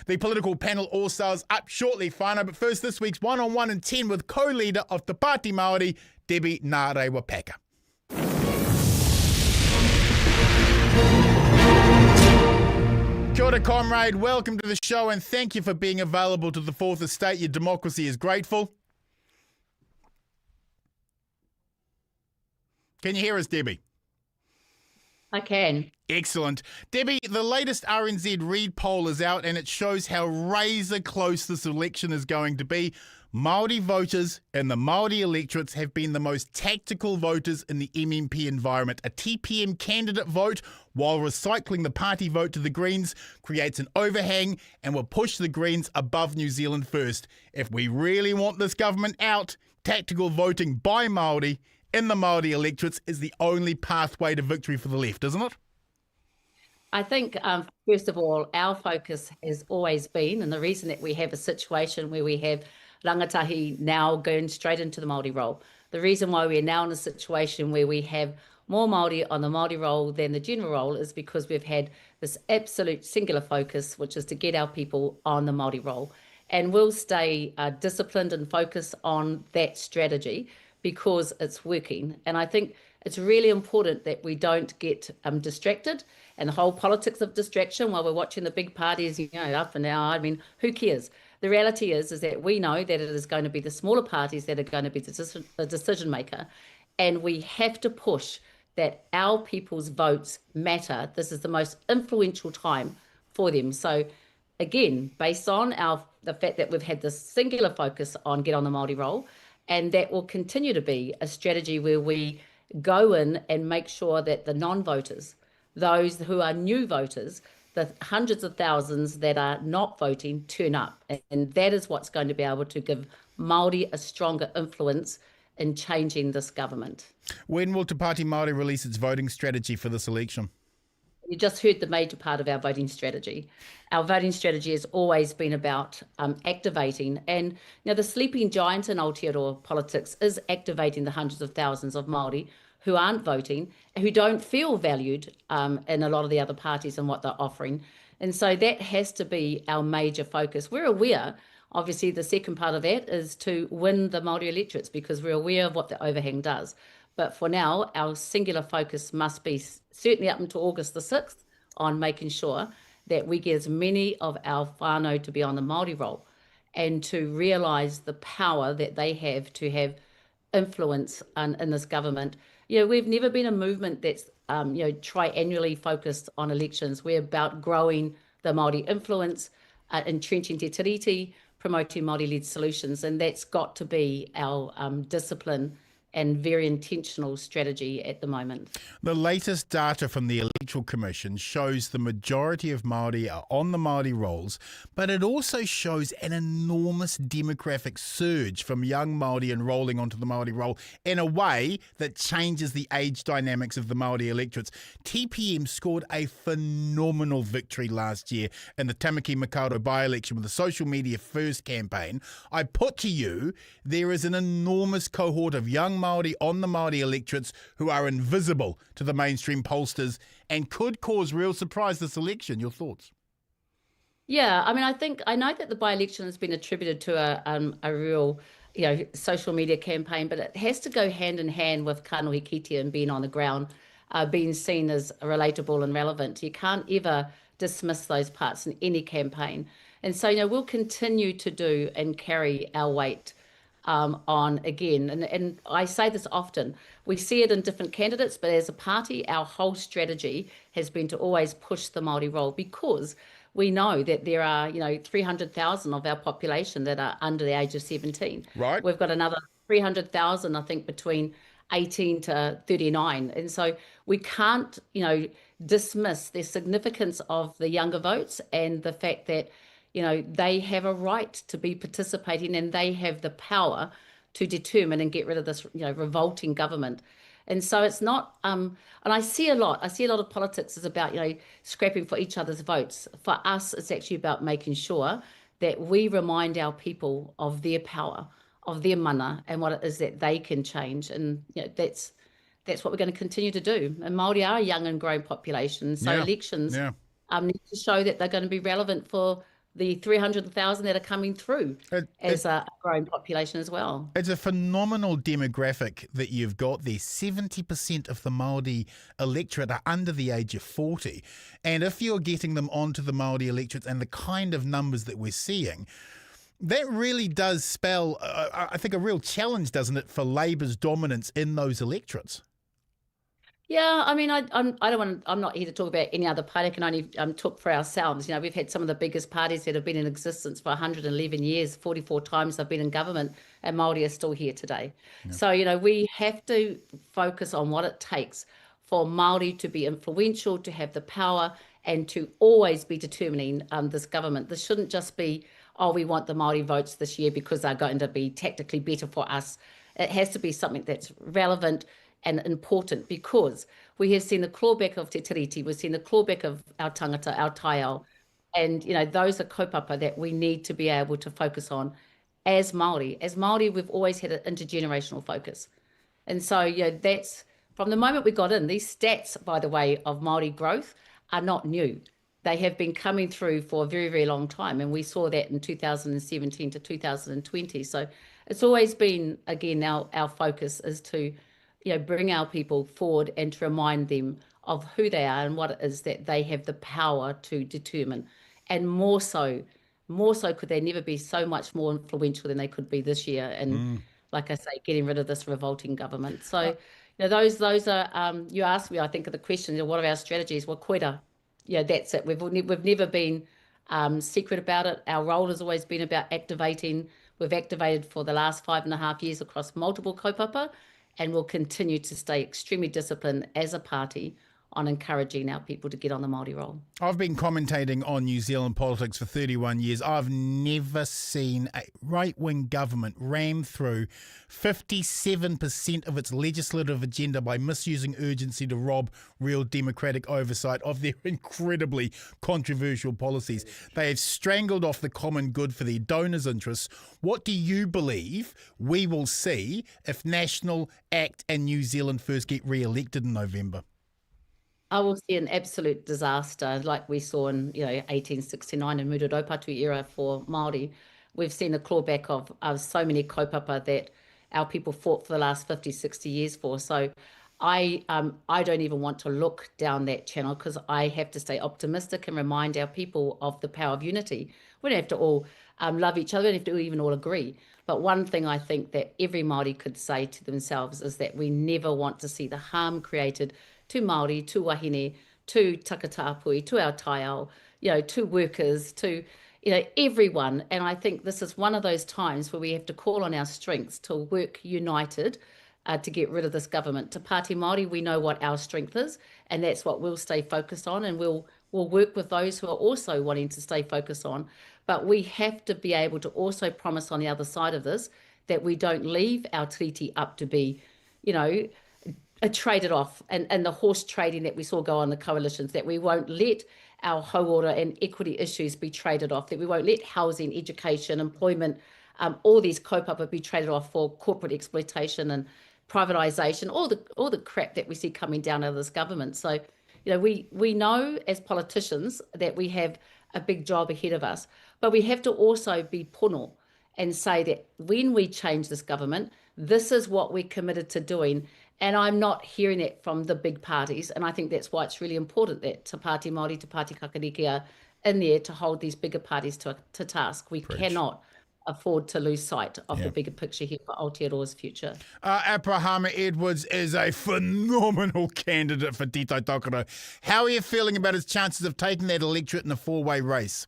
The political panel all-stars up shortly, whānau, but first this week's one-on-one in 10 with co-leader of Te Pāti Māori, Debbie Ngarewa-Packer. Kia ora, comrade. Welcome to the show and thank you for being available to the Fourth Estate. Your democracy is grateful. Can you hear us, Debbie? I can. Excellent. Debbie, the latest RNZ-Reid poll is out and it shows how razor close this election is going to be. Māori voters and the Māori electorates have been the most tactical voters in the MMP environment. A TPM candidate vote, while recycling the party vote to the Greens, creates an overhang and will push the Greens above New Zealand First. If we really want this government out, tactical voting by Māori in the Māori electorates is the only pathway to victory for the left, isn't it? I think, first of all, our focus has always been, and the reason that we have a situation where we have rangatahi now going straight into the Māori role, the reason why we're now in a situation where we have more Māori on the Māori role than the general role is because we've had this absolute singular focus, which is to get our people on the Māori role. And we'll stay disciplined and focused on that strategy because it's working. And I think it's really important that we don't get distracted and the whole politics of distraction while we're watching the big parties, up and down. I mean, who cares? The reality is that we know that it is going to be the smaller parties that are going to be the decision maker. And we have to push that our people's votes matter. This is the most influential time for them. So again, based on the fact that we've had this singular focus on get on the Māori role, and that will continue to be a strategy where we go in and make sure that the non-voters, those who are new voters, the hundreds of thousands that are not voting, turn up. And that is what's going to be able to give Māori a stronger influence in changing this government. When will Te Pāti Māori release its voting strategy for this election? You just heard the major part of our voting strategy. Our voting strategy has always been about activating, and the sleeping giant in Aotearoa politics is activating the hundreds of thousands of Māori who aren't voting, who don't feel valued in a lot of the other parties and what they're offering. And so that has to be our major focus. We're aware, obviously the second part of that is to win the Māori electorates because we're aware of what the overhang does. But for now, our singular focus must be certainly up until August the 6th on making sure that we get as many of our whānau to be on the Māori role and to realise the power that they have to have influence in this government. We've never been a movement that's, triannually focused on elections. We're about growing the Māori influence, entrenching Te Tiriti, promoting Māori-led solutions, and that's got to be our discipline and very intentional strategy at the moment. The latest data from the Electoral Commission shows the majority of Māori are on the Māori rolls, but it also shows an enormous demographic surge from young Māori enrolling onto the Māori roll in a way that changes the age dynamics of the Māori electorates. TPM scored a phenomenal victory last year in the Tamaki Makaurau by-election with the Social Media First campaign. I put to you, there is an enormous cohort of young Māori on the Māori electorates who are invisible to the mainstream pollsters and could cause real surprise this election. Your thoughts? Yeah, I mean, I know that the by-election has been attributed to a real, social media campaign, but it has to go hand in hand with kanohi kitea and being on the ground, being seen as relatable and relevant. You can't ever dismiss those parts in any campaign. And so, we'll continue to do and carry our weight on again. And I say this often, we see it in different candidates, but as a party, our whole strategy has been to always push the Māori role because we know that there are, 300,000 of our population that are under the age of 17. Right. We've got another 300,000, I think, between 18 to 39. And so we can't, dismiss the significance of the younger votes and the fact that they have a right to be participating and they have the power to determine and get rid of this, revolting government. And so it's not, and I see a lot of politics is about, scrapping for each other's votes. For us, it's actually about making sure that we remind our people of their power, of their mana and what it is that they can change. And that's what we're going to continue to do. And Māori are a young and growing population. So elections need to show that they're going to be relevant for the 300,000 that are coming through It- as a growing population as well. It's a phenomenal demographic that you've got there. 70% of the Māori electorate are under the age of 40. And if you're getting them onto the Māori electorates and the kind of numbers that we're seeing, that really does spell, I think, a real challenge, doesn't it, for Labour's dominance in those electorates? Yeah, I mean, I'm not here to talk about any other party. I can only talk for ourselves. You know, we've had some of the biggest parties that have been in existence for 111 years, 44 times they've been in government, and Māori are still here today. Yeah. So, you know, we have to focus on what it takes for Māori to be influential, to have the power, and to always be determining this government. This shouldn't just be, oh, we want the Māori votes this year because they're going to be tactically better for us. It has to be something that's relevant and important, because we have seen the clawback of Te Tiriti, we've seen the clawback of our tangata, our taiao, and you know, those are kaupapa that we need to be able to focus on as Māori. As Māori, we've always had an intergenerational focus. And so, you know, that's from the moment we got in. These stats, by the way, of Māori growth are not new. They have been coming through for a very, very long time. And we saw that in 2017 to 2020. So it's always been, again, our focus is to, you know, bring our people forward and to remind them of who they are and what it is that they have the power to determine. And more so could they never be so much more influential than they could be this year. And like I say, getting rid of this revolting government. So, you know, those are, you asked me, I think, of the question, you know, what are our strategies? Well, koira, yeah, that's it. We've never been secret about it. Our role has always been about activating. We've activated for the last 5.5 years across multiple kaupapa, and we'll continue to stay extremely disciplined as a party on encouraging our people to get on the Māori roll. I've been commentating on New Zealand politics for 31 years. I've never seen a right-wing government ram through 57% of its legislative agenda by misusing urgency to rob real democratic oversight of their incredibly controversial policies. They have strangled off the common good for their donors' interests. What do you believe we will see if National, ACT and New Zealand First get re-elected in November? I will see an absolute disaster like we saw in, you know, 1869 in Mururopatu era for Māori. We've seen the clawback of so many kaupapa that our people fought for the last 50, 60 years for. So I don't even want to look down that channel, because I have to stay optimistic and remind our people of the power of unity. We don't have to all love each other, we don't have to even all agree. But one thing I think that every Māori could say to themselves is that we never want to see the harm created to Māori, to wahine, to takatapui, to our taiao, you know, to workers, to, you know, everyone. And I think this is one of those times where we have to call on our strengths to work united to get rid of this government. Te Pāti Māori, we know what our strength is, and that's what we'll stay focused on, and we'll work with those who are also wanting to stay focused on. But we have to be able to also promise on the other side of this that we don't leave our treaty up to be, you know, traded off, and the horse trading that we saw go on the coalitions, that we won't let our hauora and equity issues be traded off, that we won't let housing, education, employment, all these kaupapa be traded off for corporate exploitation and privatisation, all the crap that we see coming down out of this government. So, you know, we know as politicians that we have a big job ahead of us, but we have to also be pono and say that when we change this government, this is what we're committed to doing. And I'm not hearing it from the big parties. And I think that's why it's really important that Te Pāti Māori, Te Pāti Kakariki are in there to hold these bigger parties to task. We cannot afford to lose sight of the bigger picture here for Aotearoa's future. Aprahama Edwards is a phenomenal candidate for Te Tautokoro. How are you feeling about his chances of taking that electorate in a four-way race?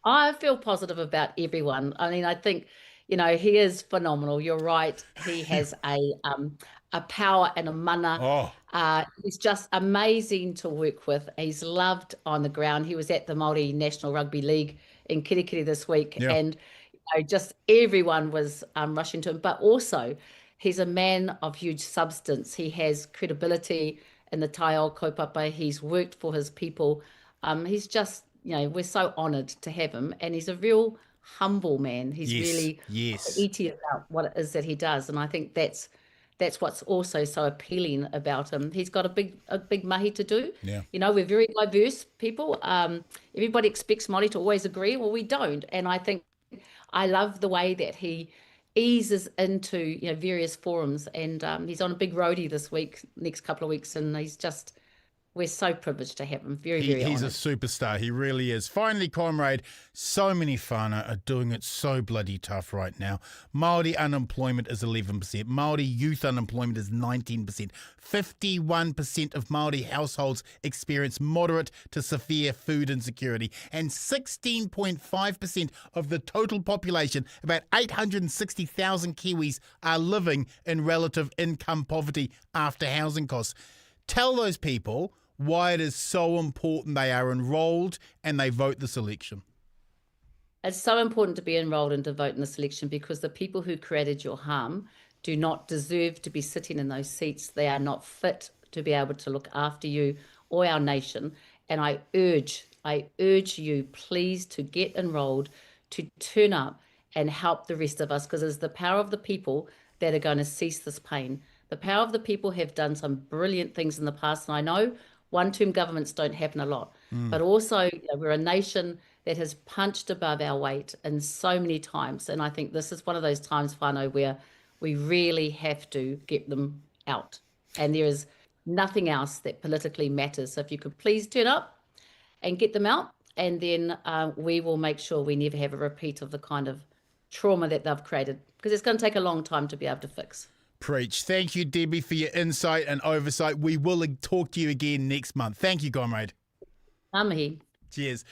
I feel positive about everyone. I mean, I think, you know, he is phenomenal. You're right. He has a power and a mana. He's just amazing to work with. He's loved on the ground. He was at the Māori National Rugby League in Kirikiri this week, and you know, just everyone was rushing to him. But also, he's a man of huge substance. He has credibility in the taiao kaupapa. He's worked for his people. He's just, you know, we're so honoured to have him, and he's a real humble man. He's really iti about what it is that he does, and I think that's that's what's also so appealing about him. He's got a big mahi to do. Yeah. You know, we're very diverse people. Everybody expects Māori to always agree. Well, we don't. And I think I love the way that he eases into, you know, various forums. And he's on a big roadie this week, next couple of weeks, and we're so privileged to have him. Very He's honoured. a superstar. He really is. Finally, comrade, so many whānau are doing it so bloody tough right now. Māori unemployment is 11%. Māori youth unemployment is 19%. 51% of Māori households experience moderate to severe food insecurity. And 16.5% of the total population, about 860,000 Kiwis, are living in relative income poverty after housing costs. Tell those people why it is so important they are enrolled and they vote this election. It's so important to be enrolled and to vote in this election because the people who created your harm do not deserve to be sitting in those seats. They are not fit to be able to look after you or our nation. And I urge you, please, to get enrolled, to turn up and help the rest of us, because it's the power of the people that are going to cease this pain. The power of the people have done some brilliant things in the past, and I know one-term governments don't happen a lot, but also, you know, we're a nation that has punched above our weight in so many times, and I think this is one of those times, whānau, where we really have to get them out, and there is nothing else that politically matters. So if you could please turn up and get them out, and then we will make sure we never have a repeat of the kind of trauma that they've created, because it's going to take a long time to be able to fix. Preach. Thank you, Debbie, for your insight and oversight. We will talk to you again next month. Thank you, comrade. Ngā mihi. Cheers.